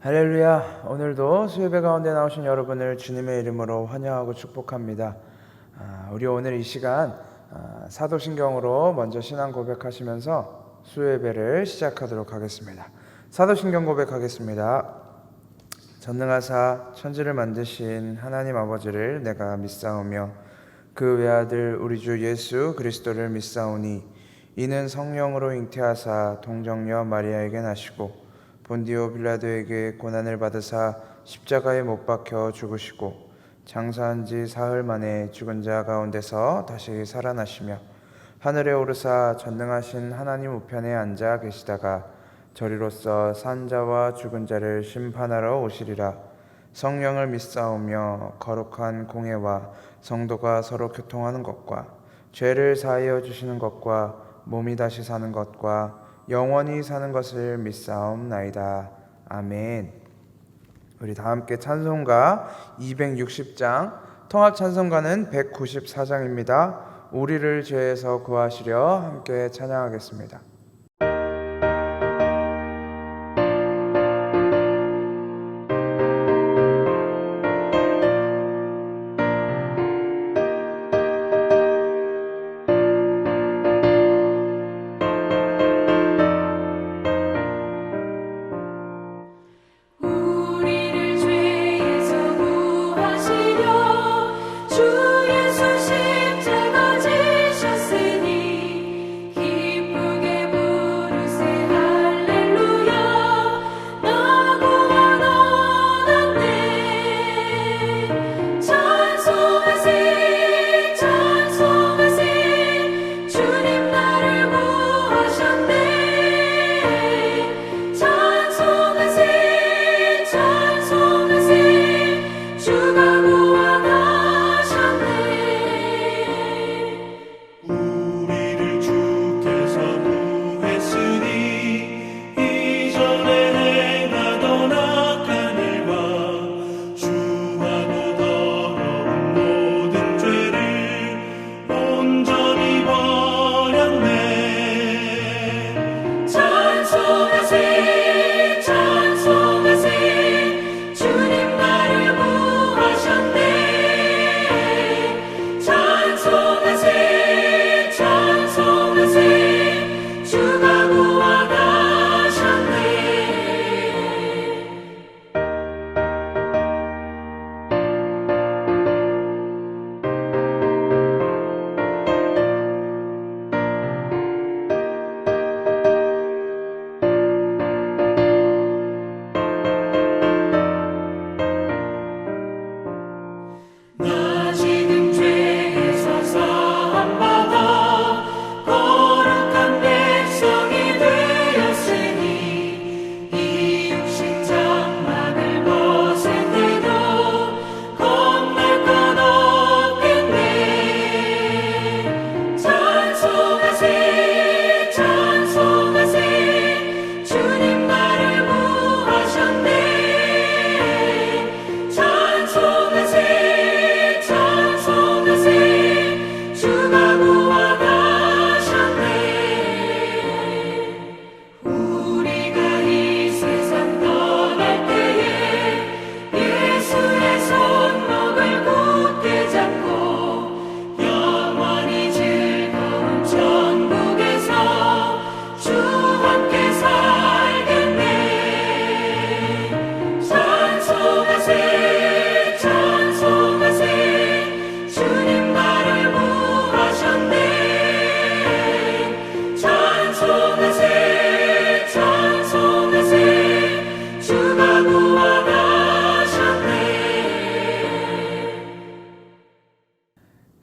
할렐루야. 오늘도 수요예배 가운데 나오신 여러분을 주님의 이름으로 환영하고 축복합니다. 우리 오늘 이 시간 사도신경으로 먼저 신앙 고백하시면서 수요예배를 시작하도록 하겠습니다. 사도신경 고백하겠습니다. 전능하사 천지를 만드신 하나님 아버지를 내가 믿사오며 그 외아들 우리 주 예수 그리스도를 믿사오니 이는 성령으로 잉태하사 동정녀 마리아에게 나시고 본디오 빌라도에게 고난을 받으사 십자가에 못 박혀 죽으시고 장사한 지 사흘 만에 죽은 자 가운데서 다시 살아나시며 하늘에 오르사 전능하신 하나님 우편에 앉아 계시다가 저리로서 산 자와 죽은 자를 심판하러 오시리라. 성령을 믿사오며 거룩한 공회와 성도가 서로 교통하는 것과 죄를 사하여 주시는 것과 몸이 다시 사는 것과 영원히 사는 것을 믿사옵나이다. 아멘. 우리 다 함께 찬송가 260장, 통합 찬송가는 194장입니다. 우리를 죄에서 구하시려 함께 찬양하겠습니다.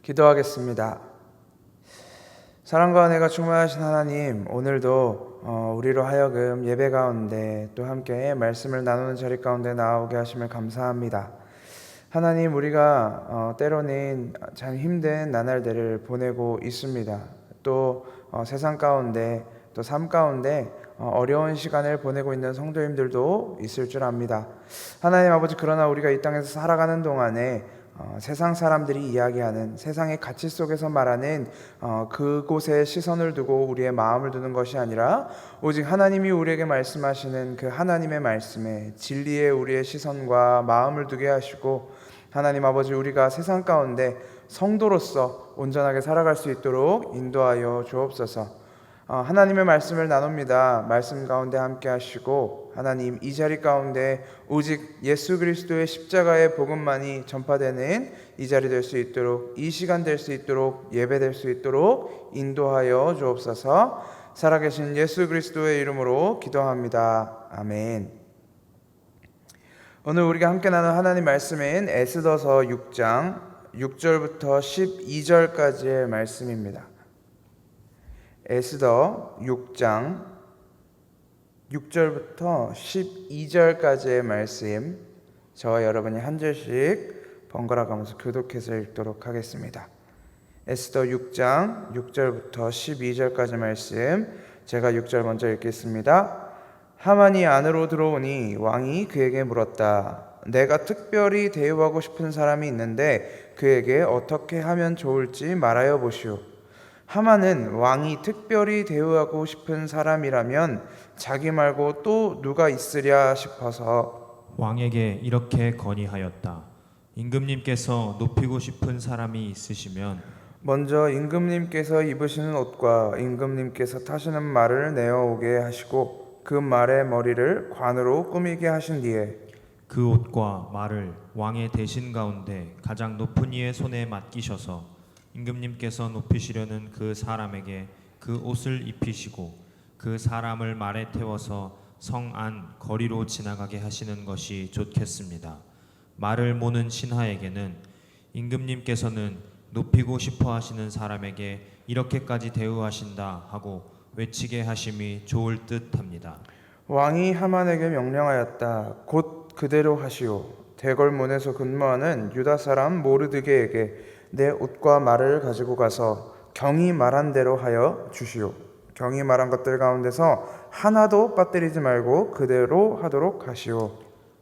기도하겠습니다. 사랑과 은혜가 충만하신 하나님, 오늘도 우리로 하여금 예배 가운데 또 함께 말씀을 나누는 자리 가운데 나오게 하심을 감사합니다. 하나님, 우리가 때로는 참 힘든 나날들을 보내고 있습니다. 또 세상 가운데 또 삶 가운데 어려운 시간을 보내고 있는 성도님들도 있을 줄 압니다. 하나님 아버지, 그러나 우리가 이 땅에서 살아가는 동안에 세상 사람들이 이야기하는 세상의 가치 속에서 말하는 그곳에 시선을 두고 우리의 마음을 두는 것이 아니라 오직 하나님이 우리에게 말씀하시는 그 하나님의 말씀에 진리에 우리의 시선과 마음을 두게 하시고, 하나님 아버지, 우리가 세상 가운데 성도로서 온전하게 살아갈 수 있도록 인도하여 주옵소서. 하나님의 말씀을 나눕니다. 말씀 가운데 함께 하시고, 하나님, 이 자리 가운데 오직 예수 그리스도의 십자가의 복음만이 전파되는 이 자리 될 수 있도록, 이 시간 될 수 있도록, 예배 될 수 있도록 인도하여 주옵소서. 살아계신 예수 그리스도의 이름으로 기도합니다. 아멘. 오늘 우리가 함께 나눌 하나님 말씀은 에스더서 6장 6절부터 12절까지의 말씀입니다. 에스더 6장 6절부터 12절까지의 말씀, 저와 여러분이 한 절씩 번갈아 가면서 교독해서 읽도록 하겠습니다. 에스더 6장 6절부터 12절까지 말씀, 제가 6절 먼저 읽겠습니다. 하만이 안으로 들어오니 왕이 그에게 물었다. 내가 특별히 대우하고 싶은 사람이 있는데 그에게 어떻게 하면 좋을지 말하여 보시오. 하만은 왕이 특별히 대우하고 싶은 사람이라면 자기 말고 또 누가 있으랴 싶어서 왕에게 이렇게 건의하였다. 임금님께서 높이고 싶은 사람이 있으시면 먼저 임금님께서 입으시는 옷과 임금님께서 타시는 말을 내어오게 하시고 그 말의 머리를 관으로 꾸미게 하신 뒤에 그 옷과 말을 왕의 대신 가운데 가장 높은 이의 손에 맡기셔서 임금님께서 높이시려는 그 사람에게 그 옷을 입히시고 그 사람을 말에 태워서 성 안 거리로 지나가게 하시는 것이 좋겠습니다. 말을 모는 신하에게는 임금님께서는 높이고 싶어 하시는 사람에게 이렇게까지 대우하신다 하고 외치게 하심이 좋을 듯합니다. 왕이 하만에게 명령하였다. 곧 그대로 하시오. 대궐문에서 근무하는 유다 사람 모르드게에게 내 옷과 말을 가지고 가서 경이 말한 대로 하여 주시오. 경이 말한 것들 가운데서 하나도 빠뜨리지 말고 그대로 하도록 하시오.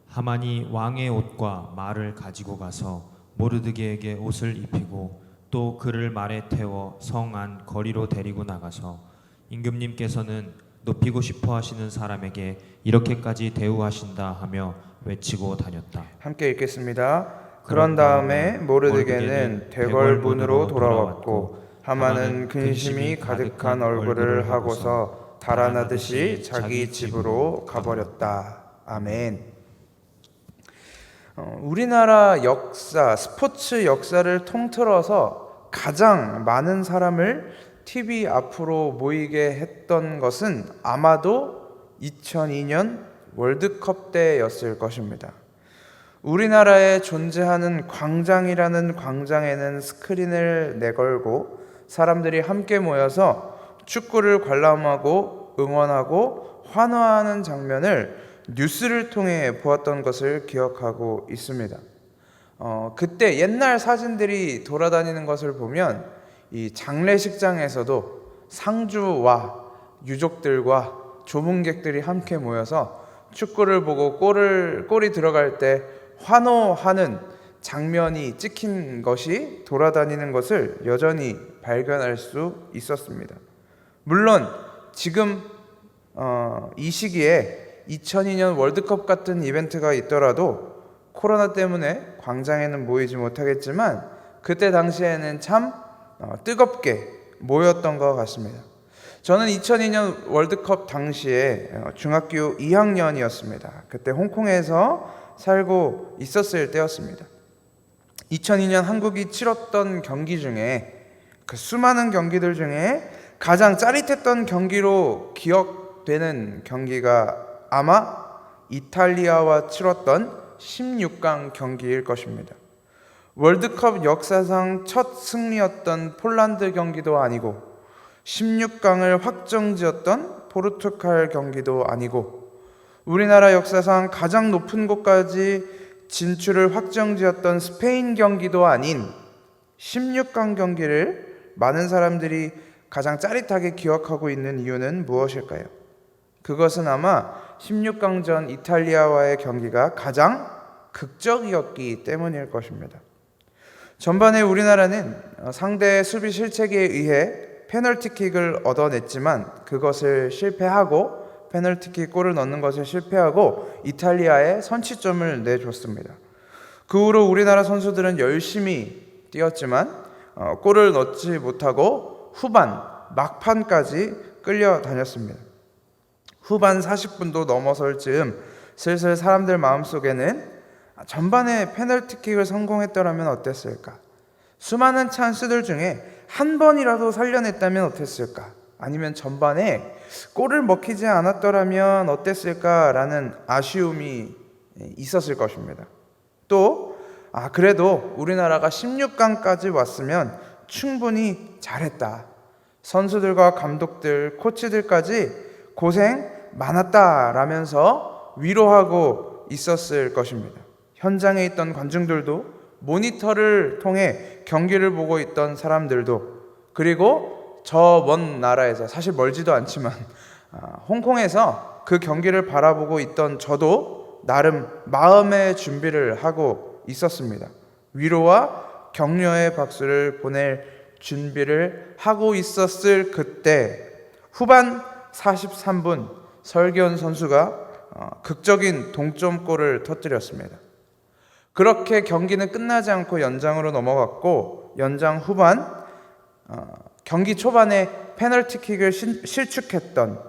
하만이 왕의 옷과 말을 가지고 가서 모르드게에게 옷을 입히고 또 그를 말에 태워 성 안 거리로 데리고 나가서 임금님께서는 높이고 싶어 하시는 사람에게 이렇게까지 대우하신다 하며 외치고 다녔다. 함께 읽겠습니다. 그런 다음에 모르드게는 대궐 문으로 돌아왔고 하만은 근심이 가득한 얼굴을 하고서 달아나듯이 자기 집으로 가버렸다. 아멘. 우리나라 역사, 스포츠 역사를 통틀어서 가장 많은 사람을 TV 앞으로 모이게 했던 것은 아마도 2002년 월드컵 때였을 것입니다. 우리나라에 존재하는 광장이라는 광장에는 스크린을 내걸고 사람들이 함께 모여서 축구를 관람하고 응원하고 환호하는 장면을 뉴스를 통해 보았던 것을 기억하고 있습니다. 그때 옛날 사진들이 돌아다니는 것을 보면 이 장례식장에서도 상주와 유족들과 조문객들이 함께 모여서 축구를 보고 골이 들어갈 때 환호하는 장면이 찍힌 것이 돌아다니는 것을 여전히 발견할 수 있었습니다. 물론 지금 이 시기에 2002년 월드컵 같은 이벤트가 있더라도 코로나 때문에 광장에는 모이지 못하겠지만 그때 당시에는 참 뜨겁게 모였던 것 같습니다. 저는 2002년 월드컵 당시에 중학교 2학년이었습니다. 그때 홍콩에서 살고 있었을 때였습니다. 2002년 한국이 치렀던 경기 중에 그 수많은 경기들 중에 가장 짜릿했던 경기로 기억되는 경기가 아마 이탈리아와 치렀던 16강 경기일 것입니다. 월드컵 역사상 첫 승리였던 폴란드 경기도 아니고 16강을 확정지었던 포르투갈 경기도 아니고 우리나라 역사상 가장 높은 곳까지 진출을 확정지었던 스페인 경기도 아닌 16강 경기를 많은 사람들이 가장 짜릿하게 기억하고 있는 이유는 무엇일까요? 그것은 아마 16강전 이탈리아와의 경기가 가장 극적이었기 때문일 것입니다. 전반에 우리나라는 상대의 수비 실책에 의해 페널티킥을 얻어냈지만 그것을 실패하고 페널티킥 골을 넣는 것을 실패하고 이탈리아에 선취점을 내줬습니다. 그 후로 우리나라 선수들은 열심히 뛰었지만 골을 넣지 못하고 후반 막판까지 끌려다녔습니다. 후반 40분도 넘어설 즈음 슬슬 사람들 마음속에는 전반에 페널티킥을 성공했더라면 어땠을까? 수많은 찬스들 중에 한 번이라도 살려냈다면 어땠을까? 아니면 전반에 골을 먹히지 않았더라면 어땠을까라는 아쉬움이 있었을 것입니다. 또 그래도 우리나라가 16강까지 왔으면 충분히 잘했다. 선수들과 감독들, 코치들까지 고생 많았다라면서 위로하고 있었을 것입니다. 현장에 있던 관중들도, 모니터를 통해 경기를 보고 있던 사람들도, 그리고 저 먼 나라에서, 사실 멀지도 않지만 홍콩에서 그 경기를 바라보고 있던 저도 나름 마음의 준비를 하고 있었습니다. 위로와 격려의 박수를 보낼 준비를 하고 있었을 그때 후반 43분 설기현 선수가 극적인 동점골을 터뜨렸습니다. 그렇게 경기는 끝나지 않고 연장으로 넘어갔고, 연장 후반 경기 초반에 페널티킥을 실축했던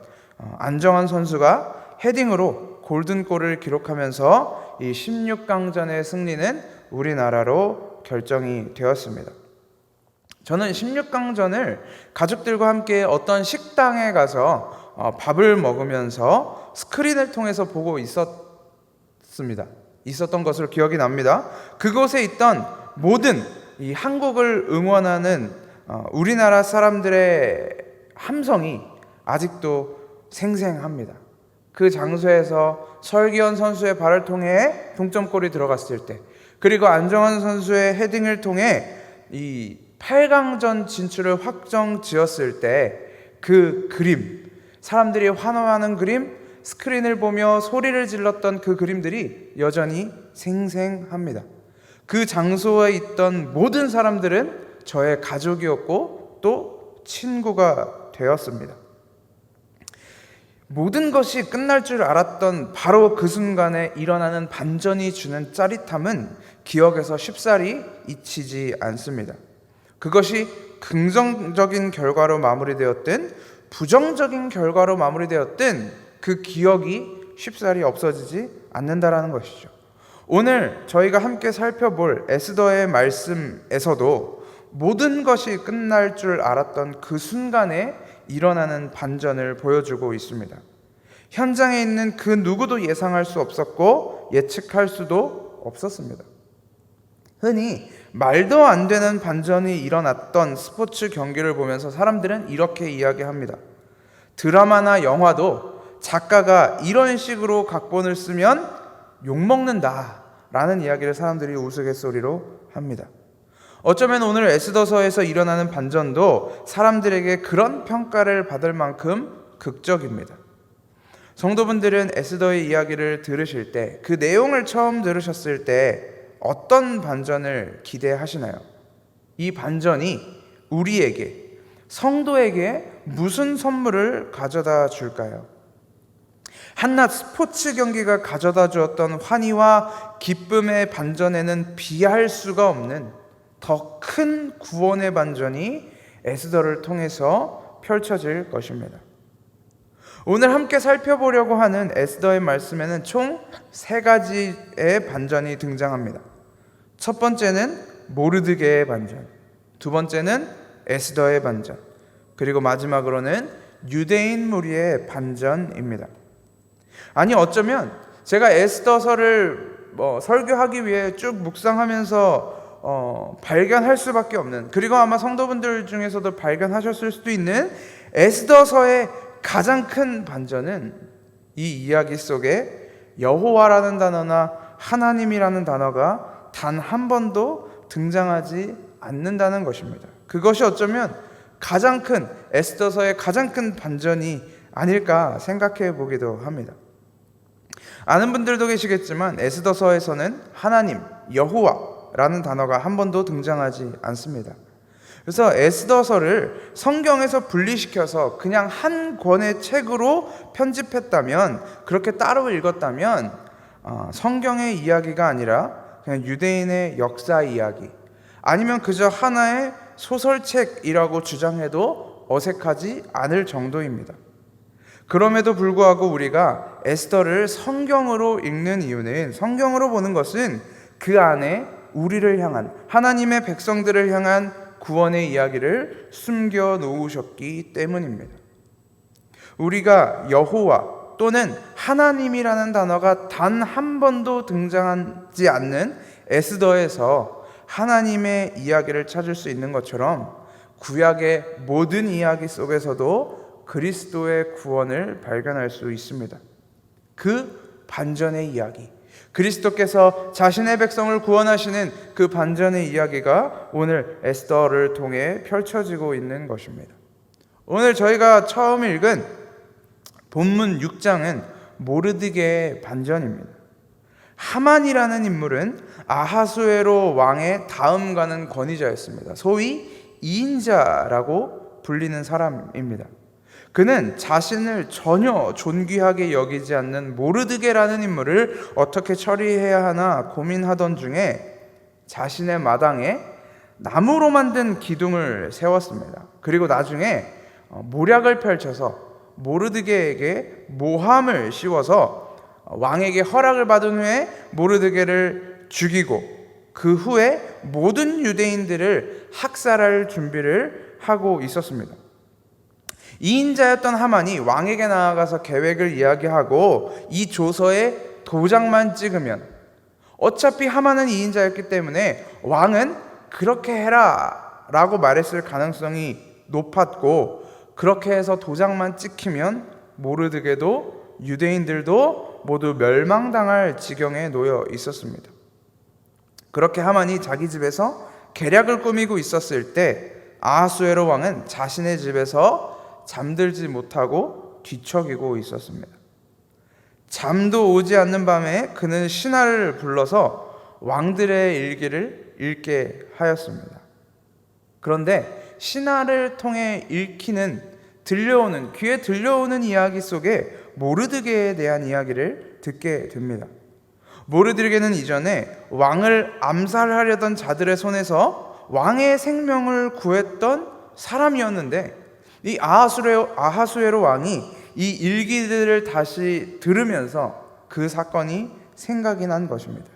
안정환 선수가 헤딩으로 골든골을 기록하면서 이 16강전의 승리는 우리나라로 결정이 되었습니다. 저는 16강전을 가족들과 함께 어떤 식당에 가서 밥을 먹으면서 스크린을 통해서 보고 있었던 것으로 기억이 납니다. 그곳에 있던 모든 이 한국을 응원하는 우리나라 사람들의 함성이 아직도 생생합니다. 그 장소에서 설기현 선수의 발을 통해 동점골이 들어갔을 때, 그리고 안정환 선수의 헤딩을 통해 이 8강전 진출을 확정지었을 때 그 그림, 사람들이 환호하는 그림, 스크린을 보며 소리를 질렀던 그 그림들이 여전히 생생합니다. 그 장소에 있던 모든 사람들은 저의 가족이었고 또 친구가 되었습니다. 모든 것이 끝날 줄 알았던 바로 그 순간에 일어나는 반전이 주는 짜릿함은 기억에서 쉽사리 잊히지 않습니다. 그것이 긍정적인 결과로 마무리되었든 부정적인 결과로 마무리되었든 그 기억이 쉽사리 없어지지 않는다라는 것이죠. 오늘 저희가 함께 살펴볼 에스더의 말씀에서도 모든 것이 끝날 줄 알았던 그 순간에 일어나는 반전을 보여주고 있습니다. 현장에 있는 그 누구도 예상할 수 없었고 예측할 수도 없었습니다. 흔히 말도 안 되는 반전이 일어났던 스포츠 경기를 보면서 사람들은 이렇게 이야기합니다. 드라마나 영화도 작가가 이런 식으로 각본을 쓰면 욕먹는다 라는 이야기를 사람들이 우스갯소리로 합니다. 어쩌면 오늘 에스더서에서 일어나는 반전도 사람들에게 그런 평가를 받을 만큼 극적입니다. 성도분들은 에스더의 이야기를 들으실 때, 그 내용을 처음 들으셨을 때 어떤 반전을 기대하시나요? 이 반전이 우리에게, 성도에게 무슨 선물을 가져다 줄까요? 한낱 스포츠 경기가 가져다 주었던 환희와 기쁨의 반전에는 비할 수가 없는 더 큰 구원의 반전이 에스더를 통해서 펼쳐질 것입니다. 오늘 함께 살펴보려고 하는 에스더의 말씀에는 총 3가지의 반전이 등장합니다. 첫 번째는 모르드게의 반전, 두 번째는 에스더의 반전, 그리고 마지막으로는 유대인 무리의 반전입니다. 아니, 어쩌면 제가 에스더서를 설교하기 위해 쭉 묵상하면서 발견할 수밖에 없는, 그리고 아마 성도분들 중에서도 발견하셨을 수도 있는 에스더서의 가장 큰 반전은 이 이야기 속에 여호와라는 단어나 하나님이라는 단어가 단 한 번도 등장하지 않는다는 것입니다. 그것이 어쩌면 가장 큰, 에스더서의 가장 큰 반전이 아닐까 생각해 보기도 합니다. 아는 분들도 계시겠지만 에스더서에서는 하나님, 여호와, 에스더라는 단어가 한 번도 등장하지 않습니다. 그래서 에스더서를 성경에서 분리시켜서 그냥 한 권의 책으로 편집했다면, 그렇게 따로 읽었다면 성경의 이야기가 아니라 그냥 유대인의 역사 이야기, 아니면 그저 하나의 소설책이라고 주장해도 어색하지 않을 정도입니다. 그럼에도 불구하고 우리가 에스더를 성경으로 읽는 이유는, 성경으로 보는 것은 그 안에 우리를 향한, 하나님의 백성들을 향한 구원의 이야기를 숨겨 놓으셨기 때문입니다. 우리가 여호와 또는 하나님이라는 단어가 단 한 번도 등장하지 않는 에스더에서 하나님의 이야기를 찾을 수 있는 것처럼, 구약의 모든 이야기 속에서도 그리스도의 구원을 발견할 수 있습니다. 그 반전의 이야기, 그리스도께서 자신의 백성을 구원하시는 그 반전의 이야기가 오늘 에스더를 통해 펼쳐지고 있는 것입니다. 오늘 저희가 처음 읽은 본문 6장은 모르드게의 반전입니다. 하만이라는 인물은 아하수에로 왕의 다음 가는 권위자였습니다. 소위 2인자라고 불리는 사람입니다. 그는 자신을 전혀 존귀하게 여기지 않는 모르드게라는 인물을 어떻게 처리해야 하나 고민하던 중에 자신의 마당에 나무로 만든 기둥을 세웠습니다. 그리고 나중에 모략을 펼쳐서 모르드게에게 모함을 씌워서 왕에게 허락을 받은 후에 모르드게를 죽이고, 그 후에 모든 유대인들을 학살할 준비를 하고 있었습니다. 2인자였던 하만이 왕에게 나아가서 계획을 이야기하고 이 조서에 도장만 찍으면, 어차피 하만은 2인자였기 때문에 왕은 그렇게 해라 라고 말했을 가능성이 높았고, 그렇게 해서 도장만 찍히면 모르드게도 유대인들도 모두 멸망당할 지경에 놓여 있었습니다. 그렇게 하만이 자기 집에서 계략을 꾸미고 있었을 때 아하수에로 왕은 자신의 집에서 잠들지 못하고 뒤척이고 있었습니다. 잠도 오지 않는 밤에 그는 신하를 불러서 왕들의 일기를 읽게 하였습니다. 그런데 신하를 통해 읽히는, 귀에 들려오는 이야기 속에 모르드게에 대한 이야기를 듣게 됩니다. 모르드게는 이전에 왕을 암살하려던 자들의 손에서 왕의 생명을 구했던 사람이었는데, 이 아하수에로 왕이 이 일기들을 다시 들으면서 그 사건이 생각이 난 것입니다.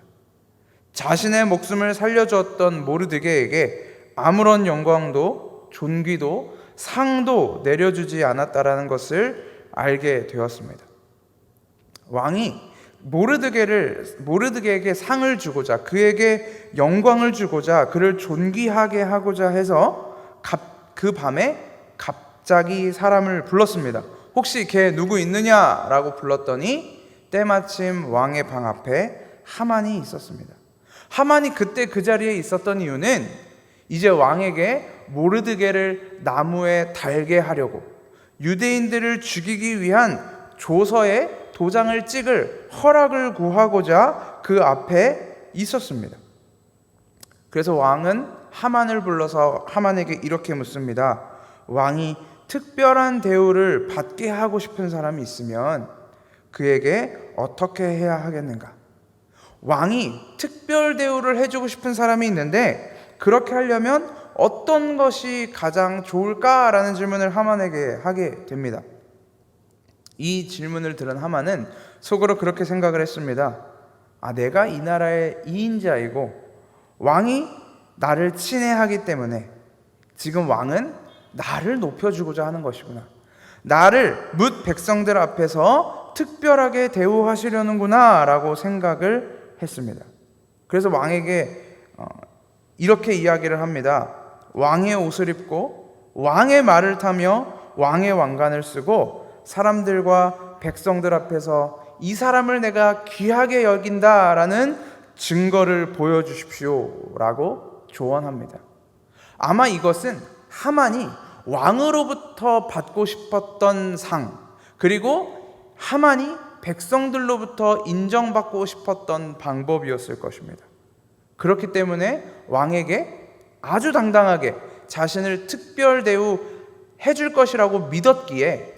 자신의 목숨을 살려주었던 모르드게에게 아무런 영광도 존귀도 상도 내려주지 않았다라는 것을 알게 되었습니다. 왕이 모르드게에게 상을 주고자, 그에게 영광을 주고자, 그를 존귀하게 하고자 해서 그 밤에 갑자기 사람을 불렀습니다. 혹시 걔 누구 있느냐라고 불렀더니 때마침 왕의 방 앞에 하만이 있었습니다. 하만이 그때 그 자리에 있었던 이유는 이제 왕에게 모르드게를 나무에 달게 하려고, 유대인들을 죽이기 위한 조서에 도장을 찍을 허락을 구하고자 그 앞에 있었습니다. 그래서 왕은 하만을 불러서 하만에게 이렇게 묻습니다. 왕이 특별한 대우를 받게 하고 싶은 사람이 있으면 그에게 어떻게 해야 하겠는가? 왕이 특별 대우를 해주고 싶은 사람이 있는데 그렇게 하려면 어떤 것이 가장 좋을까라는 질문을 하만에게 하게 됩니다. 이 질문을 들은 하만은 속으로 그렇게 생각을 했습니다. 내가 이 나라의 2인자이고 왕이 나를 친애하기 때문에 지금 왕은 나를 높여주고자 하는 것이구나. 나를 뭇 백성들 앞에서 특별하게 대우하시려는구나 라고 생각을 했습니다. 그래서 왕에게 이렇게 이야기를 합니다. 왕의 옷을 입고 왕의 말을 타며 왕의 왕관을 쓰고 사람들과 백성들 앞에서 이 사람을 내가 귀하게 여긴다라는 증거를 보여주십시오 라고 조언합니다. 아마 이것은 하만이 왕으로부터 받고 싶었던 상, 그리고 하만이 백성들로부터 인정받고 싶었던 방법이었을 것입니다. 그렇기 때문에 왕에게 아주 당당하게 자신을 특별 대우해 줄 것이라고 믿었기에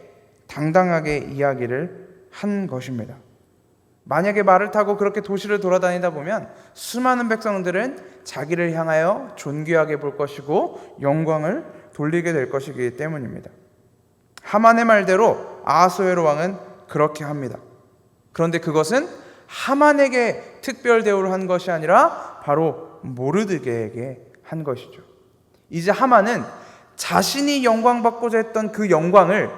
당당하게 이야기를 한 것입니다. 만약에 말을 타고 그렇게 도시를 돌아다니다 보면 수많은 백성들은 자기를 향하여 존귀하게 볼 것이고 영광을 돌리게 될 것이기 때문입니다. 하만의 말대로 아하수에로 왕은 그렇게 합니다. 그런데 그것은 하만에게 특별 대우를 한 것이 아니라 바로 모르드게에게 한 것이죠. 이제 하만은 자신이 영광받고자 했던 그 영광을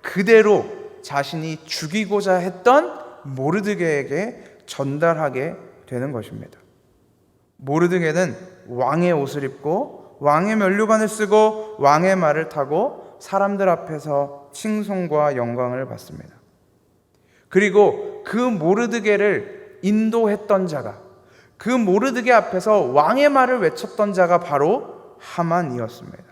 그대로 자신이 죽이고자 했던 모르드게에게 전달하게 되는 것입니다. 모르드게는 왕의 옷을 입고 왕의 면류관을 쓰고 왕의 말을 타고 사람들 앞에서 칭송과 영광을 받습니다. 그리고 그 모르드게를 인도했던 자가, 그 모르드게 앞에서 왕의 말을 외쳤던 자가 바로 하만이었습니다.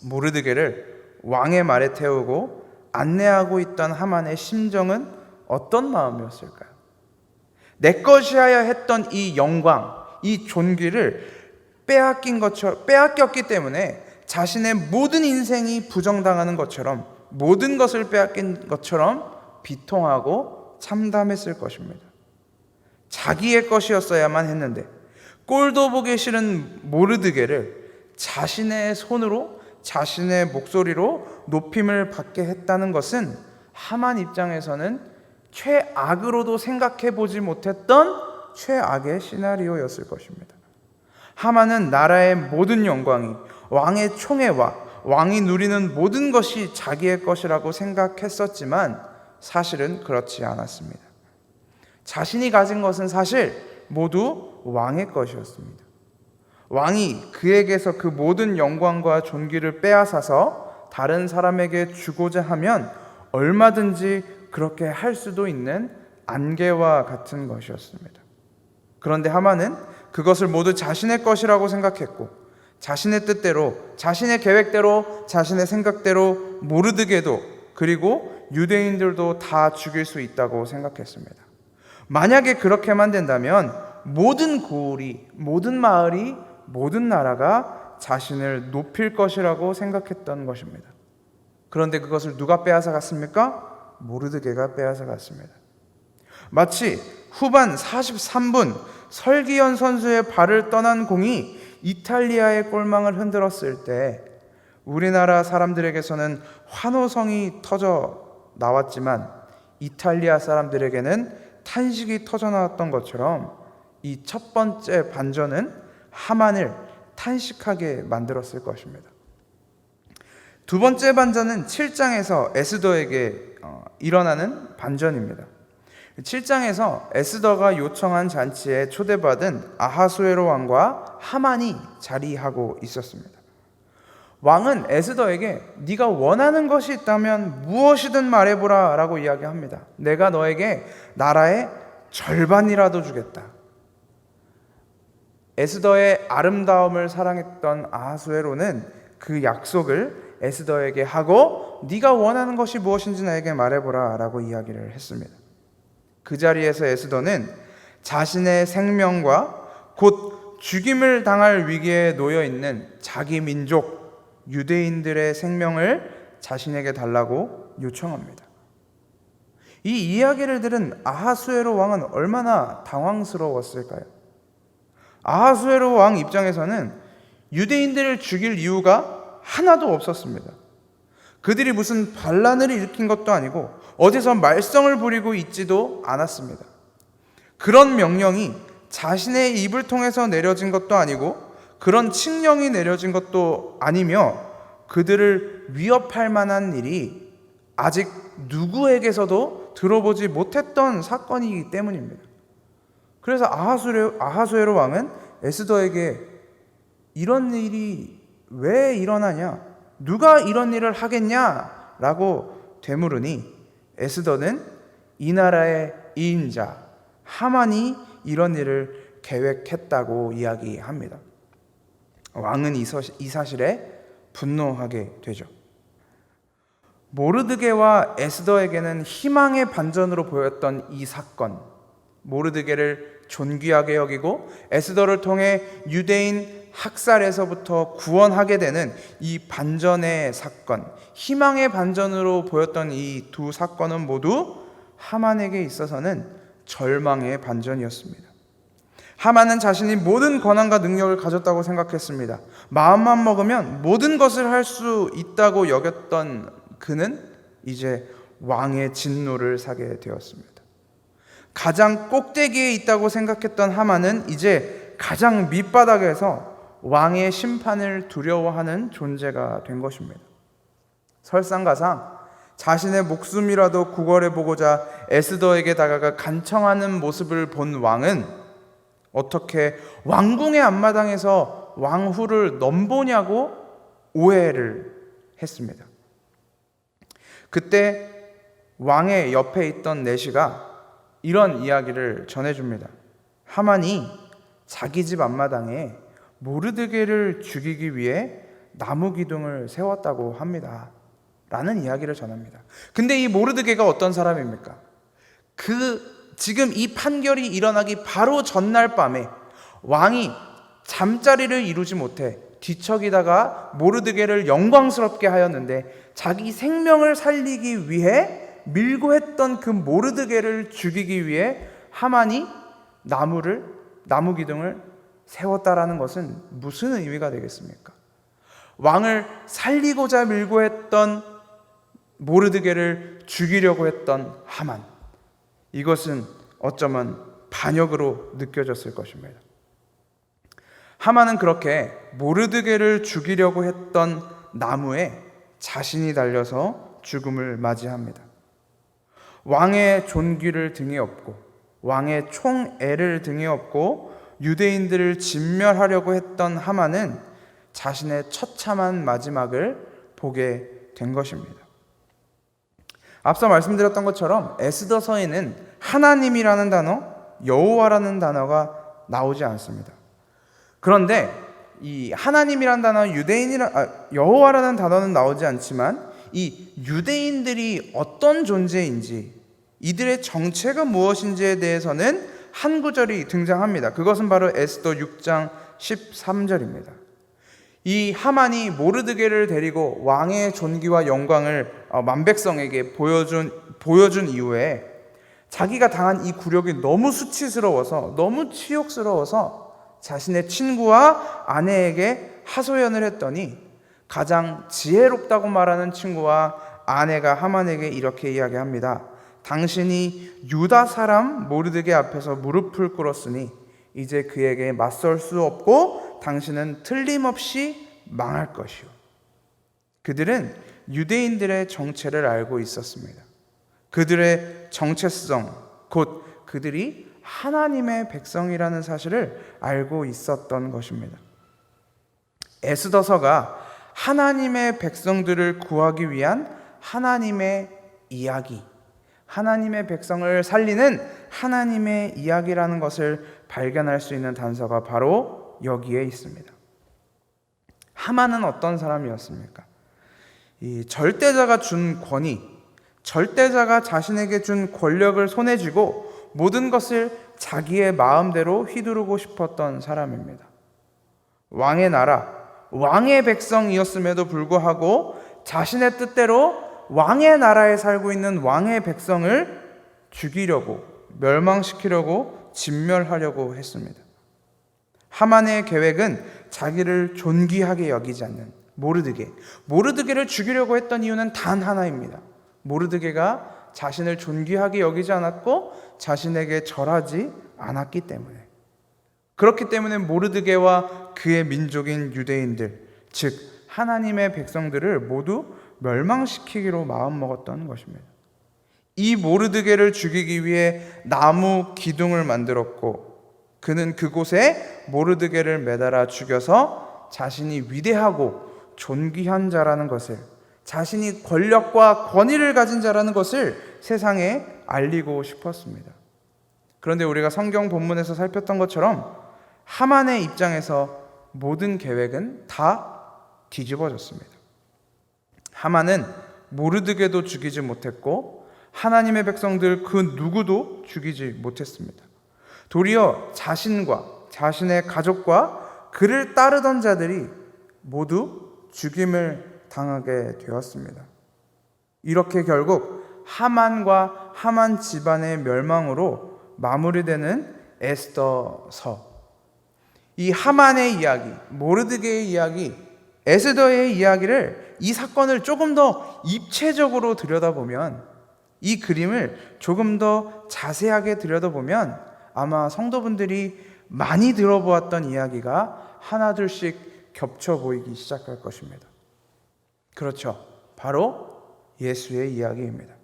모르드게를 왕의 말에 태우고 안내하고 있던 하만의 심정은 어떤 마음이었을까요? 내 것이어야 했던 이 영광, 이 존귀를 빼앗겼기 때문에 자신의 모든 인생이 부정당하는 것처럼, 모든 것을 빼앗긴 것처럼 비통하고 참담했을 것입니다. 자기의 것이었어야만 했는데 꼴도 보기 싫은 모르드게를 자신의 손으로, 자신의 목소리로 높임을 받게 했다는 것은 하만 입장에서는 최악으로도 생각해 보지 못했던 최악의 시나리오였을 것입니다. 하만은 나라의 모든 영광이 왕의 총애와 왕이 누리는 모든 것이 자기의 것이라고 생각했었지만 사실은 그렇지 않았습니다. 자신이 가진 것은 사실 모두 왕의 것이었습니다. 왕이 그에게서 그 모든 영광과 존귀를 빼앗아서 다른 사람에게 주고자 하면 얼마든지 그렇게 할 수도 있는 안개와 같은 것이었습니다. 그런데 하만은 그것을 모두 자신의 것이라고 생각했고 자신의 뜻대로, 자신의 계획대로, 자신의 생각대로 모르드게도 그리고 유대인들도 다 죽일 수 있다고 생각했습니다. 만약에 그렇게만 된다면 모든 고을이, 모든 마을이, 모든 나라가 자신을 높일 것이라고 생각했던 것입니다. 그런데 그것을 누가 빼앗아 갔습니까? 모르드게가 빼앗아 갔습니다. 마치 후반 43분 설기현 선수의 발을 떠난 공이 이탈리아의 골망을 흔들었을 때 우리나라 사람들에게서는 환호성이 터져 나왔지만 이탈리아 사람들에게는 탄식이 터져 나왔던 것처럼 이 첫 번째 반전은 하만을 탄식하게 만들었을 것입니다. 두 번째 반전은 7장에서 에스더에게 일어나는 반전입니다. 7장에서 에스더가 요청한 잔치에 초대받은 아하수에로 왕과 하만이 자리하고 있었습니다. 왕은 에스더에게 네가 원하는 것이 있다면 무엇이든 말해보라 라고 이야기합니다. 내가 너에게 나라의 절반이라도 주겠다. 에스더의 아름다움을 사랑했던 아하수에로는 그 약속을 에스더에게 하고 네가 원하는 것이 무엇인지 나에게 말해보라 라고 이야기를 했습니다. 그 자리에서 에스더는 자신의 생명과 곧 죽임을 당할 위기에 놓여 있는 자기 민족 유대인들의 생명을 자신에게 달라고 요청합니다. 이 이야기를 들은 아하수에로 왕은 얼마나 당황스러웠을까요? 아하수에로 왕 입장에서는 유대인들을 죽일 이유가 하나도 없었습니다. 그들이 무슨 반란을 일으킨 것도 아니고 어디서 말썽을 부리고 있지도 않았습니다. 그런 명령이 자신의 입을 통해서 내려진 것도 아니고 그런 칙령이 내려진 것도 아니며 그들을 위협할 만한 일이 아직 누구에게서도 들어보지 못했던 사건이기 때문입니다. 그래서 아하수에로 왕은 에스더에게 이런 일이 왜 일어나냐? 누가 이런 일을 하겠냐? 라고 되물으니 에스더는 이 나라의 이인자 하만이 이런 일을 계획했다고 이야기합니다. 왕은 이 사실에 분노하게 되죠. 모르드게와 에스더에게는 희망의 반전으로 보였던 이 사건, 모르드게를 존귀하게 여기고 에스더를 통해 유대인 학살에서부터 구원하게 되는 이 반전의 사건, 희망의 반전으로 보였던 이 두 사건은 모두 하만에게 있어서는 절망의 반전이었습니다. 하만은 자신이 모든 권한과 능력을 가졌다고 생각했습니다. 마음만 먹으면 모든 것을 할 수 있다고 여겼던 그는 이제 왕의 진노를 사게 되었습니다. 가장 꼭대기에 있다고 생각했던 하만은 이제 가장 밑바닥에서 왕의 심판을 두려워하는 존재가 된 것입니다. 설상가상 자신의 목숨이라도 구걸해 보고자 에스더에게 다가가 간청하는 모습을 본 왕은 어떻게 왕궁의 앞마당에서 왕후를 넘보냐고 오해를 했습니다. 그때 왕의 옆에 있던 내시가 이런 이야기를 전해줍니다. 하만이 자기 집 앞마당에 모르드게를 죽이기 위해 나무 기둥을 세웠다고 합니다. 라는 이야기를 전합니다. 근데 이 모르드게가 어떤 사람입니까? 지금 이 판결이 일어나기 바로 전날 밤에 왕이 잠자리를 이루지 못해 뒤척이다가 모르드게를 영광스럽게 하였는데 자기 생명을 살리기 위해 밀고 했던 그 모르드게를 죽이기 위해 하만이 나무 기둥을 세웠다라는 것은 무슨 의미가 되겠습니까? 왕을 살리고자 밀고 했던 모르드게를 죽이려고 했던 하만, 이것은 어쩌면 반역으로 느껴졌을 것입니다. 하만은 그렇게 모르드게를 죽이려고 했던 나무에 자신이 달려서 죽음을 맞이합니다. 왕의 존귀를 등에 업고 왕의 총애를 등에 업고 유대인들을 진멸하려고 했던 하만은 자신의 처참한 마지막을 보게 된 것입니다. 앞서 말씀드렸던 것처럼 에스더서에는 하나님이라는 단어, 여호와라는 단어가 나오지 않습니다. 그런데 이 하나님이라는 단어, 여호와라는 단어는 나오지 않지만 이 유대인들이 어떤 존재인지, 이들의 정체가 무엇인지에 대해서는 한 구절이 등장합니다. 그것은 바로 에스더 6장 13절입니다. 이 하만이 모르드게를 데리고 왕의 존귀와 영광을 만백성에게 보여준 이후에 자기가 당한 이 굴욕이 너무 수치스러워서, 너무 치욕스러워서 자신의 친구와 아내에게 하소연을 했더니 가장 지혜롭다고 말하는 친구와 아내가 하만에게 이렇게 이야기합니다. 당신이 유다 사람 모르드게 앞에서 무릎을 꿇었으니 이제 그에게 맞설 수 없고 당신은 틀림없이 망할 것이요. 그들은 유대인들의 정체를 알고 있었습니다. 그들의 정체성, 곧 그들이 하나님의 백성이라는 사실을 알고 있었던 것입니다. 에스더서가 하나님의 백성들을 구하기 위한 하나님의 이야기, 하나님의 백성을 살리는 하나님의 이야기라는 것을 발견할 수 있는 단서가 바로 여기에 있습니다. 하만은 어떤 사람이었습니까? 이 절대자가 준 권위, 절대자가 자신에게 준 권력을 손에 쥐고 모든 것을 자기의 마음대로 휘두르고 싶었던 사람입니다. 왕의 나라, 왕의 백성이었음에도 불구하고 자신의 뜻대로 왕의 나라에 살고 있는 왕의 백성을 죽이려고, 멸망시키려고, 진멸하려고 했습니다. 하만의 계획은 자기를 존귀하게 여기지 않는 모르드게를 죽이려고 했던 이유는 단 하나입니다. 모르드게가 자신을 존귀하게 여기지 않았고 자신에게 절하지 않았기 때문에. 그렇기 때문에 모르드게와 그의 민족인 유대인들, 즉 하나님의 백성들을 모두 멸망시키기로 마음먹었던 것입니다. 이 모르드게를 죽이기 위해 나무 기둥을 만들었고 그는 그곳에 모르드게를 매달아 죽여서 자신이 위대하고 존귀한 자라는 것을, 자신이 권력과 권위를 가진 자라는 것을 세상에 알리고 싶었습니다. 그런데 우리가 성경 본문에서 살폈던 것처럼 하만의 입장에서 모든 계획은 다 뒤집어졌습니다. 하만은 모르드게도 죽이지 못했고 하나님의 백성들 그 누구도 죽이지 못했습니다. 도리어 자신과 자신의 가족과 그를 따르던 자들이 모두 죽임을 당하게 되었습니다. 이렇게 결국 하만과 하만 집안의 멸망으로 마무리되는 에스더서. 이 하만의 이야기, 모르드게의 이야기, 에스더의 이야기를, 이 사건을 조금 더 입체적으로 들여다보면, 이 그림을 조금 더 자세하게 들여다보면 아마 성도분들이 많이 들어보았던 이야기가 하나둘씩 겹쳐 보이기 시작할 것입니다. 그렇죠. 바로 예수의 이야기입니다.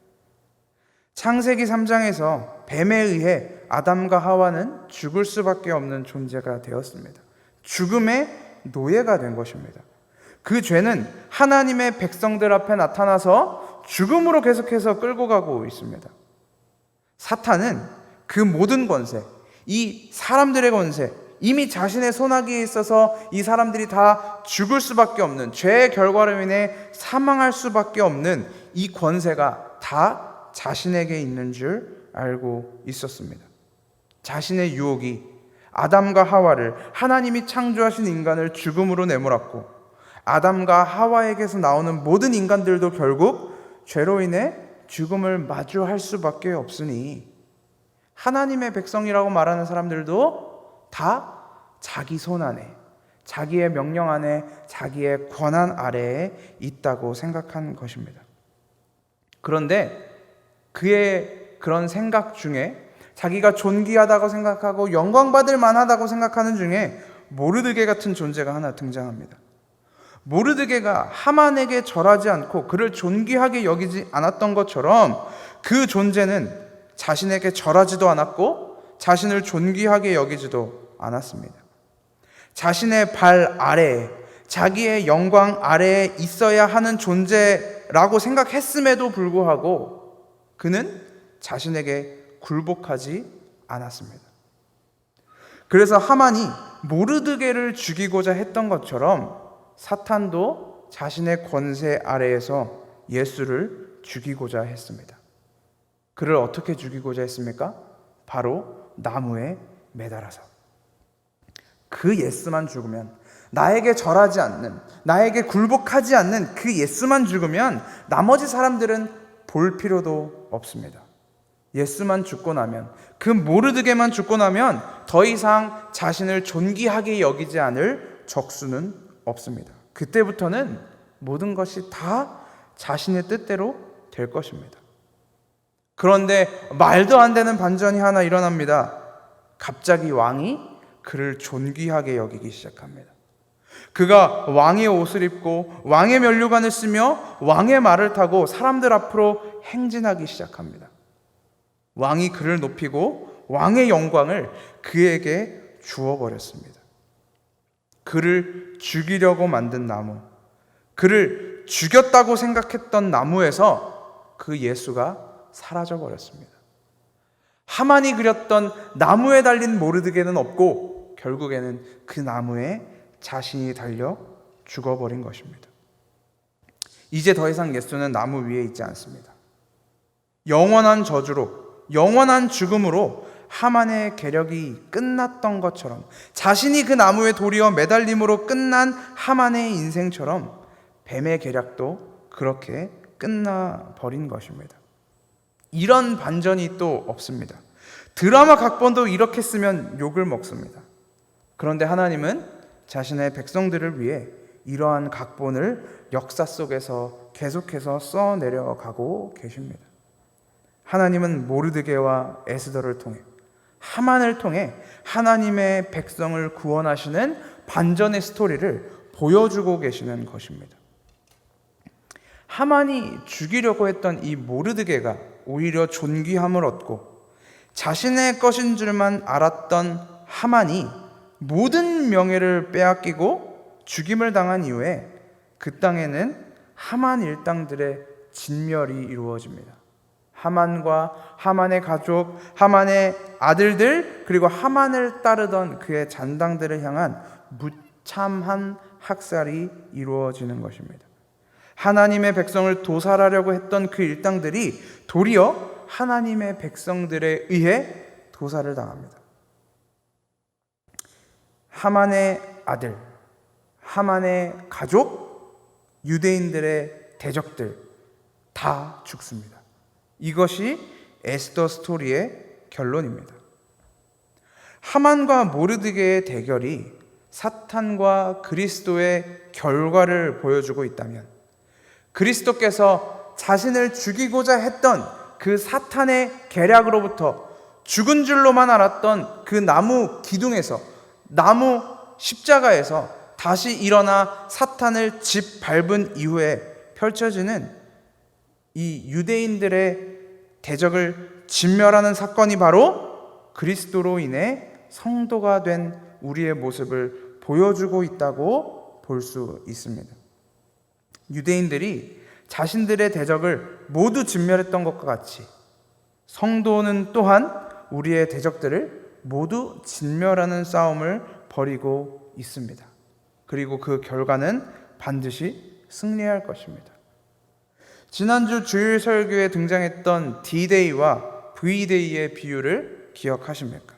창세기 3장에서 뱀에 의해 아담과 하와는 죽을 수밖에 없는 존재가 되었습니다. 죽음의 노예가 된 것입니다. 그 죄는 하나님의 백성들 앞에 나타나서 죽음으로 계속해서 끌고 가고 있습니다. 사탄은 그 모든 권세, 이 사람들의 권세, 이미 자신의 손아귀에 있어서 이 사람들이 다 죽을 수밖에 없는, 죄의 결과로 인해 사망할 수밖에 없는 이 권세가 다 자신에게 있는 줄 알고 있었습니다. 자신의 유혹이 아담과 하와를, 하나님이 창조하신 인간을 죽음으로 내몰았고, 아담과 하와에게서 나오는 모든 인간들도 결국 죄로 인해 죽음을 마주할 수밖에 없으니, 하나님의 백성이라고 말하는 사람들도 다 자기 손 안에, 자기의 명령 안에, 자기의 권한 아래에 있다고 생각한 것입니다. 그런데 그의 그런 생각 중에, 자기가 존귀하다고 생각하고 영광받을 만하다고 생각하는 중에 모르드게 같은 존재가 하나 등장합니다. 모르드게가 하만에게 절하지 않고 그를 존귀하게 여기지 않았던 것처럼, 그 존재는 자신에게 절하지도 않았고 자신을 존귀하게 여기지도 않았습니다. 자신의 발 아래에, 자기의 영광 아래에 있어야 하는 존재라고 생각했음에도 불구하고 그는 자신에게 굴복하지 않았습니다. 그래서 하만이 모르드게를 죽이고자 했던 것처럼 사탄도 자신의 권세 아래에서 예수를 죽이고자 했습니다. 그를 어떻게 죽이고자 했습니까? 바로 나무에 매달아서. 그 예수만 죽으면, 나에게 절하지 않는, 나에게 굴복하지 않는 그 예수만 죽으면 나머지 사람들은 볼 필요도 없습니다. 예수만 죽고 나면, 그 모르드게만 죽고 나면 더 이상 자신을 존귀하게 여기지 않을 적수는 없습니다. 그때부터는 모든 것이 다 자신의 뜻대로 될 것입니다. 그런데 말도 안 되는 반전이 하나 일어납니다. 갑자기 왕이 그를 존귀하게 여기기 시작합니다. 그가 왕의 옷을 입고 왕의 면류관을 쓰며 왕의 말을 타고 사람들 앞으로 행진하기 시작합니다. 왕이 그를 높이고 왕의 영광을 그에게 주어버렸습니다. 그를 죽이려고 만든 나무, 그를 죽였다고 생각했던 나무에서 그 예수가 사라져버렸습니다. 하만이 그렸던 나무에 달린 모르드게는 없고 결국에는 그 나무에 자신이 달려 죽어버린 것입니다. 이제 더 이상 예수는 나무 위에 있지 않습니다. 영원한 저주로, 영원한 죽음으로 하만의 계력이 끝났던 것처럼, 자신이 그 나무에 도리어 매달림으로 끝난 하만의 인생처럼 뱀의 계략도 그렇게 끝나버린 것입니다. 이런 반전이 또 없습니다. 드라마 각본도 이렇게 쓰면 욕을 먹습니다. 그런데 하나님은 자신의 백성들을 위해 이러한 각본을 역사 속에서 계속해서 써내려가고 계십니다. 하나님은 모르드게와 에스더를 통해, 하만을 통해 하나님의 백성을 구원하시는 반전의 스토리를 보여주고 계시는 것입니다. 하만이 죽이려고 했던 이 모르드게가 오히려 존귀함을 얻고, 자신의 것인 줄만 알았던 하만이 모든 명예를 빼앗기고 죽임을 당한 이후에 그 땅에는 하만 일당들의 진멸이 이루어집니다. 하만과 하만의 가족, 하만의 아들들, 그리고 하만을 따르던 그의 잔당들을 향한 무참한 학살이 이루어지는 것입니다. 하나님의 백성을 도살하려고 했던 그 일당들이 도리어 하나님의 백성들에 의해 도살을 당합니다. 하만의 아들, 하만의 가족, 유대인들의 대적들 다 죽습니다. 이것이 에스더 스토리의 결론입니다. 하만과 모르드게의 대결이 사탄과 그리스도의 결과를 보여주고 있다면, 그리스도께서 자신을 죽이고자 했던 그 사탄의 계략으로부터 죽은 줄로만 알았던 그 나무 기둥에서, 나무 십자가에서 다시 일어나 사탄을 짓밟은 이후에 펼쳐지는 이 유대인들의 대적을 진멸하는 사건이 바로 그리스도로 인해 성도가 된 우리의 모습을 보여주고 있다고 볼 수 있습니다. 유대인들이 자신들의 대적을 모두 진멸했던 것과 같이 성도는 또한 우리의 대적들을 모두 진멸하는 싸움을 벌이고 있습니다. 그리고 그 결과는 반드시 승리할 것입니다. 지난주 주일 설교에 등장했던 D-Day와 V-Day의 비유를 기억하십니까?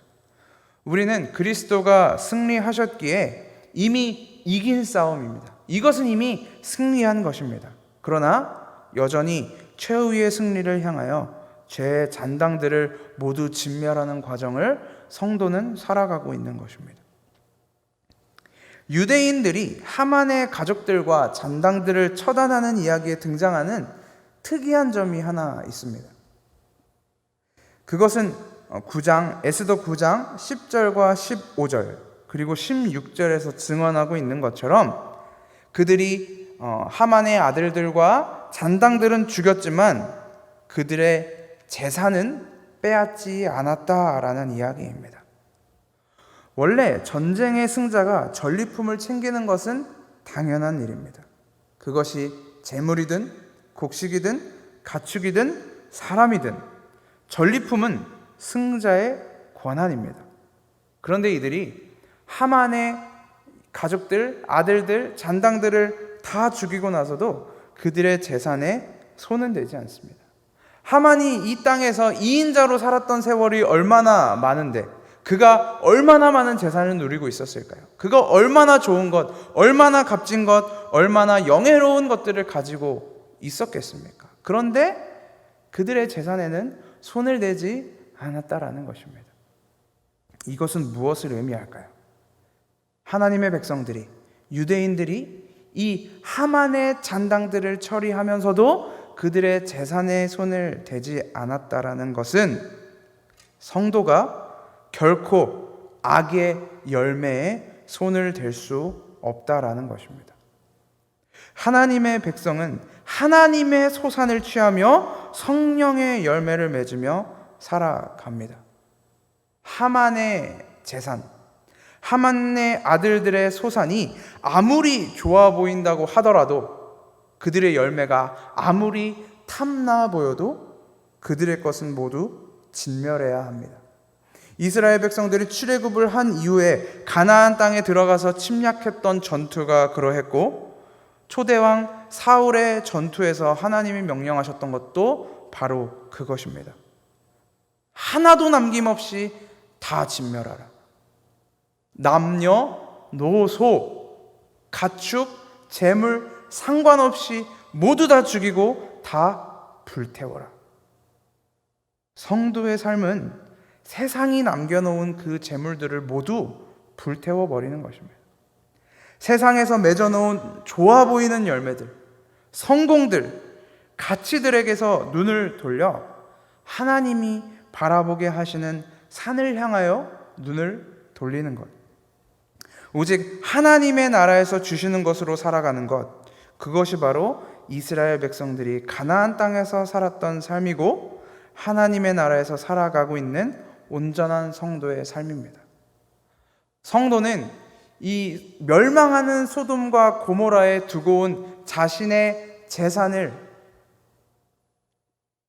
우리는 그리스도가 승리하셨기에 이미 이긴 싸움입니다. 이것은 이미 승리한 것입니다. 그러나 여전히 최후의 승리를 향하여 죄의 잔당들을 모두 진멸하는 과정을 성도는 살아가고 있는 것입니다. 유대인들이 하만의 가족들과 잔당들을 처단하는 이야기에 등장하는 특이한 점이 하나 있습니다. 그것은 에스더 9장 10절과 15절 그리고 16절에서 증언하고 있는 것처럼 그들이 하만의 아들들과 잔당들은 죽였지만 그들의 재산은 빼앗지 않았다라는 이야기입니다. 원래 전쟁의 승자가 전리품을 챙기는 것은 당연한 일입니다. 그것이 재물이든 곡식이든 가축이든 사람이든 전리품은 승자의 권한입니다. 그런데 이들이 하만의 가족들, 아들들, 잔당들을 다 죽이고 나서도 그들의 재산에 손은 대지 않습니다. 하만이 이 땅에서 2인자로 살았던 세월이 얼마나 많은데 그가 얼마나 많은 재산을 누리고 있었을까요? 그가 얼마나 좋은 것, 얼마나 값진 것, 얼마나 영예로운 것들을 가지고 있었겠습니까? 그런데 그들의 재산에는 손을 대지 않았다라는 것입니다. 이것은 무엇을 의미할까요? 하나님의 백성들이, 유대인들이 이 하만의 잔당들을 처리하면서도 그들의 재산에 손을 대지 않았다라는 것은 성도가 결코 악의 열매에 손을 댈 수 없다라는 것입니다. 하나님의 백성은 하나님의 소산을 취하며 성령의 열매를 맺으며 살아갑니다. 하만의 재산, 하만의 아들들의 소산이 아무리 좋아 보인다고 하더라도 그들의 열매가 아무리 탐나 보여도 그들의 것은 모두 진멸해야 합니다. 이스라엘 백성들이 출애굽을 한 이후에 가나안 땅에 들어가서 침략했던 전투가 그러했고 초대왕 사울의 전투에서 하나님이 명령하셨던 것도 바로 그것입니다. 하나도 남김없이 다 진멸하라. 남녀, 노소, 가축, 재물 상관없이 모두 다 죽이고 다 불태워라. 성도의 삶은 세상이 남겨놓은 그 재물들을 모두 불태워버리는 것입니다. 세상에서 맺어놓은 좋아 보이는 열매들, 성공들, 가치들에게서 눈을 돌려 하나님이 바라보게 하시는 산을 향하여 눈을 돌리는 것. 오직 하나님의 나라에서 주시는 것으로 살아가는 것. 그것이 바로 이스라엘 백성들이 가나안 땅에서 살았던 삶이고 하나님의 나라에서 살아가고 있는 온전한 성도의 삶입니다. 성도는 이 멸망하는 소돔과 고모라에 두고 온 자신의 재산을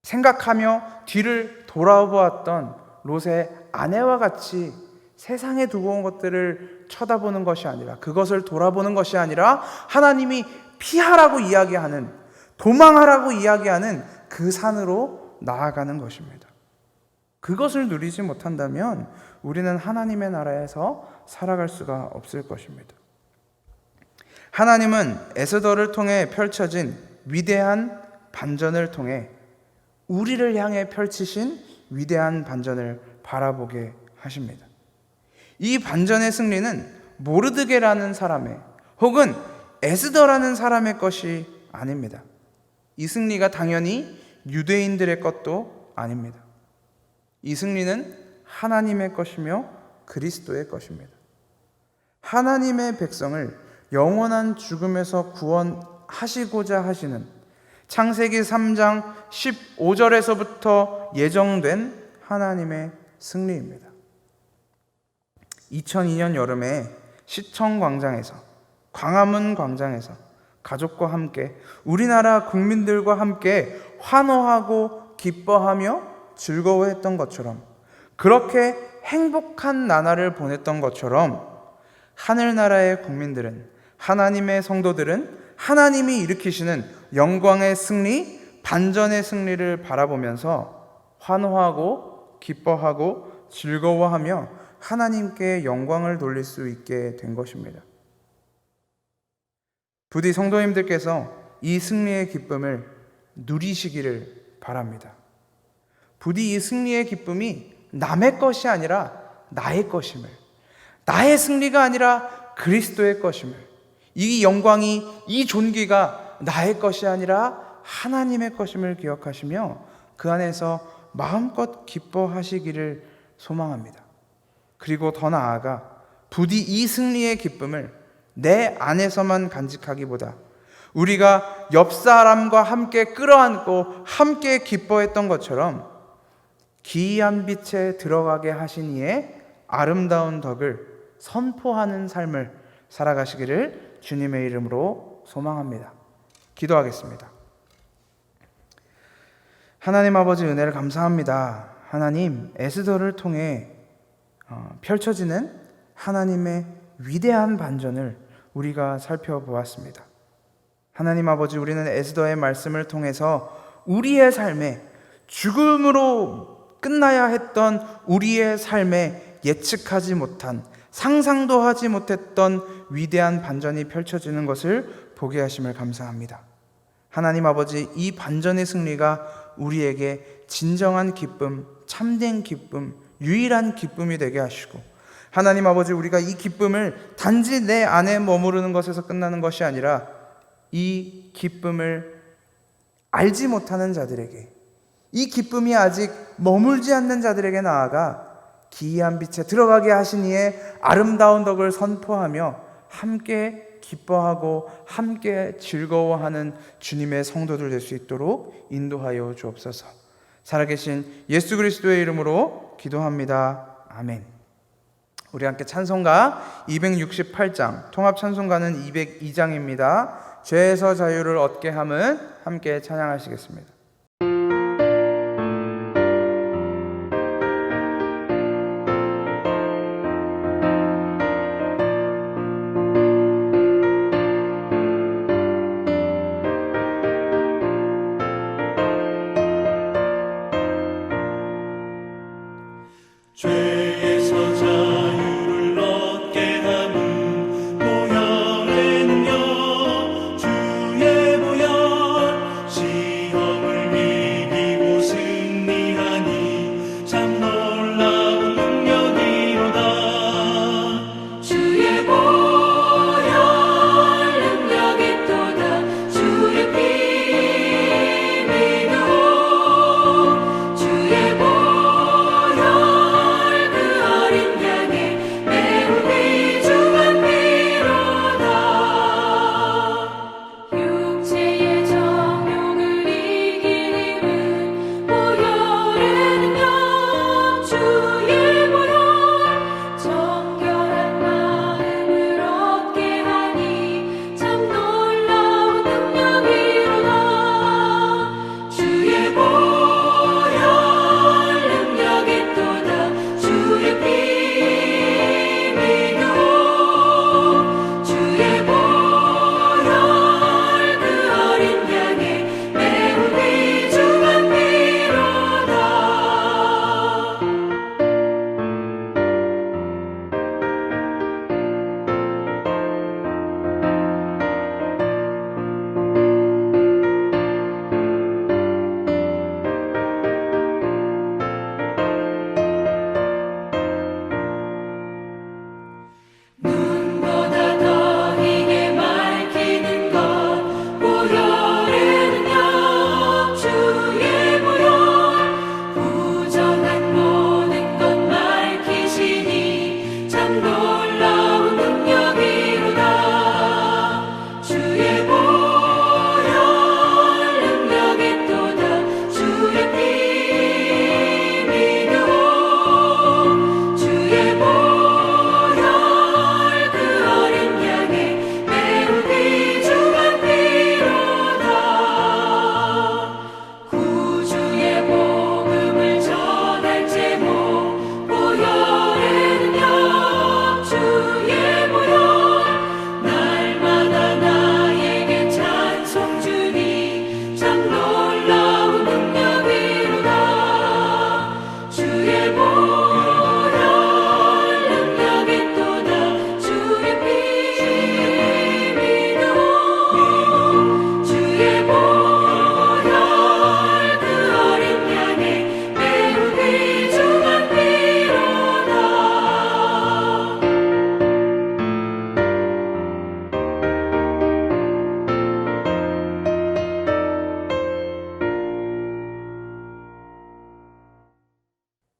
생각하며 뒤를 돌아보았던 롯의 아내와 같이 세상에 두고 온 것들을 쳐다보는 것이 아니라, 그것을 돌아보는 것이 아니라 하나님이 피하라고 이야기하는, 도망하라고 이야기하는 그 산으로 나아가는 것입니다. 그것을 누리지 못한다면 우리는 하나님의 나라에서 살아갈 수가 없을 것입니다. 하나님은 에스더를 통해 펼쳐진 위대한 반전을 통해 우리를 향해 펼치신 위대한 반전을 바라보게 하십니다. 이 반전의 승리는 모르드게라는 사람의 혹은 에스더라는 사람의 것이 아닙니다. 이 승리가 당연히 유대인들의 것도 아닙니다. 이 승리는 하나님의 것이며 그리스도의 것입니다. 하나님의 백성을 영원한 죽음에서 구원하시고자 하시는 창세기 3장 15절에서부터 예정된 하나님의 승리입니다. 2002년 여름에 시청 광장에서, 광화문 광장에서 가족과 함께, 우리나라 국민들과 함께 환호하고 기뻐하며 즐거워했던 것처럼, 그렇게 행복한 나날을 보냈던 것처럼 하늘나라의 국민들은, 하나님의 성도들은 하나님이 일으키시는 영광의 승리, 반전의 승리를 바라보면서 환호하고 기뻐하고 즐거워하며 하나님께 영광을 돌릴 수 있게 된 것입니다. 부디 성도님들께서 이 승리의 기쁨을 누리시기를 바랍니다. 부디 이 승리의 기쁨이 남의 것이 아니라 나의 것임을, 나의 승리가 아니라 그리스도의 것임을, 이 영광이, 이 존귀가 나의 것이 아니라 하나님의 것임을 기억하시며 그 안에서 마음껏 기뻐하시기를 소망합니다. 그리고 더 나아가 부디 이 승리의 기쁨을 내 안에서만 간직하기보다 우리가 옆 사람과 함께 끌어안고 함께 기뻐했던 것처럼 기이한 빛에 들어가게 하신 이의 아름다운 덕을 선포하는 삶을 살아가시기를 주님의 이름으로 소망합니다. 기도하겠습니다. 하나님 아버지, 은혜를 감사합니다. 하나님, 에스더를 통해 펼쳐지는 하나님의 위대한 반전을 우리가 살펴보았습니다. 하나님 아버지, 우리는 에스더의 말씀을 통해서 우리의 삶에, 죽음으로 끝나야 했던 우리의 삶에 예측하지 못한, 상상도 하지 못했던 위대한 반전이 펼쳐지는 것을 보게 하심을 감사합니다. 하나님 아버지, 이 반전의 승리가 우리에게 진정한 기쁨, 참된 기쁨, 유일한 기쁨이 되게 하시고, 하나님 아버지, 우리가 이 기쁨을 단지 내 안에 머무르는 것에서 끝나는 것이 아니라 이 기쁨을 알지 못하는 자들에게, 이 기쁨이 아직 머물지 않는 자들에게 나아가 기이한 빛에 들어가게 하신 이의 아름다운 덕을 선포하며 함께 기뻐하고 함께 즐거워하는 주님의 성도들 될 수 있도록 인도하여 주옵소서. 살아계신 예수 그리스도의 이름으로 기도합니다. 아멘. 우리 함께 찬송가 268장, 통합 찬송가는 202장입니다. 죄에서 자유를 얻게 함은 함께 찬양하시겠습니다. 죄에서 자유를 얻게 함은 보혈의 능력, 주의 보혈, 시험을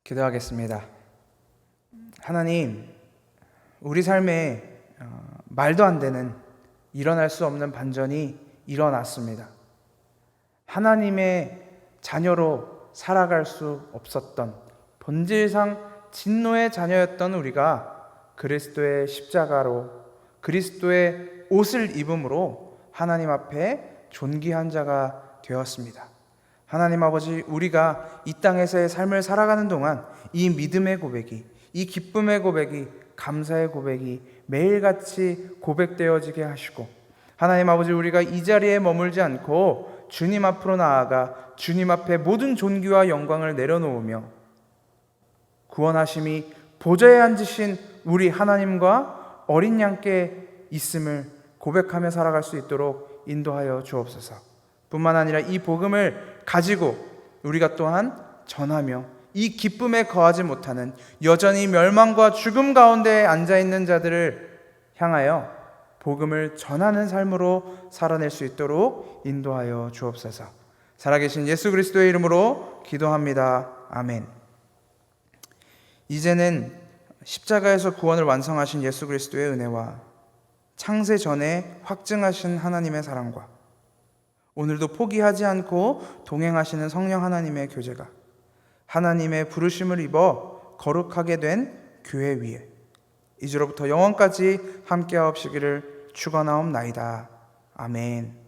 기도하겠습니다. 하나님, 우리 삶에 말도 안 되는, 일어날 수 없는 반전이 일어났습니다. 하나님의 자녀로 살아갈 수 없었던, 본질상 진노의 자녀였던 우리가 그리스도의 십자가로, 그리스도의 옷을 입음으로 하나님 앞에 존귀한 자가 되었습니다. 하나님 아버지, 우리가 이 땅에서의 삶을 살아가는 동안 이 믿음의 고백이, 이 기쁨의 고백이, 감사의 고백이 매일같이 고백되어지게 하시고, 하나님 아버지, 우리가 이 자리에 머물지 않고 주님 앞으로 나아가 주님 앞에 모든 존귀와 영광을 내려놓으며 구원하심이 보좌에 앉으신 우리 하나님과 어린 양께 있음을 고백하며 살아갈 수 있도록 인도하여 주옵소서. 뿐만 아니라 이 복음을 가지고 우리가 또한 전하며 이 기쁨에 거하지 못하는, 여전히 멸망과 죽음 가운데 앉아있는 자들을 향하여 복음을 전하는 삶으로 살아낼 수 있도록 인도하여 주옵소서. 살아계신 예수 그리스도의 이름으로 기도합니다. 아멘. 이제는 십자가에서 구원을 완성하신 예수 그리스도의 은혜와 창세 전에 확증하신 하나님의 사랑과 오늘도 포기하지 않고 동행하시는 성령 하나님의 교제가 하나님의 부르심을 입어 거룩하게 된 교회 위에 이제로부터 영원까지 함께하옵시기를 축원하옵나이다. 아멘.